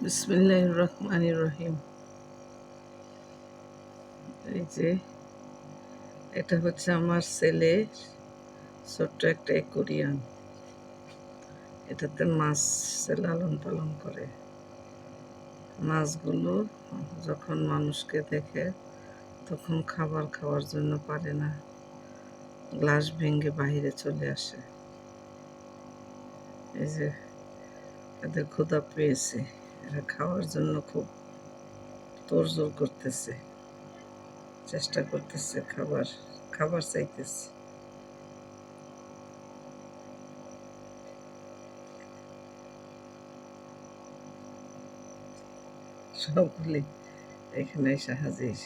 বিসমিল্লাহির রহমানির রহিম। এই যে এটা হচ্ছে আমার ছেলে ছোট্ট একটা অ্যাকোরিয়াম। এটাতে মাছ লালন পালন করে। মাছগুলো যখন মানুষকে দেখে তখন খাবার খাওয়ার জন্য পারে না, গ্লাস ভেঙে বাইরে চলে আসে। এই যে এদের ক্ষুধা পেয়েছে, এরা খাওয়ার জন্য খুব তোড়জোড় করতেছে, চেষ্টা করতেছে, খাবার খাবার চাইতেছে। সবগুলি এখানে এসে হাজির।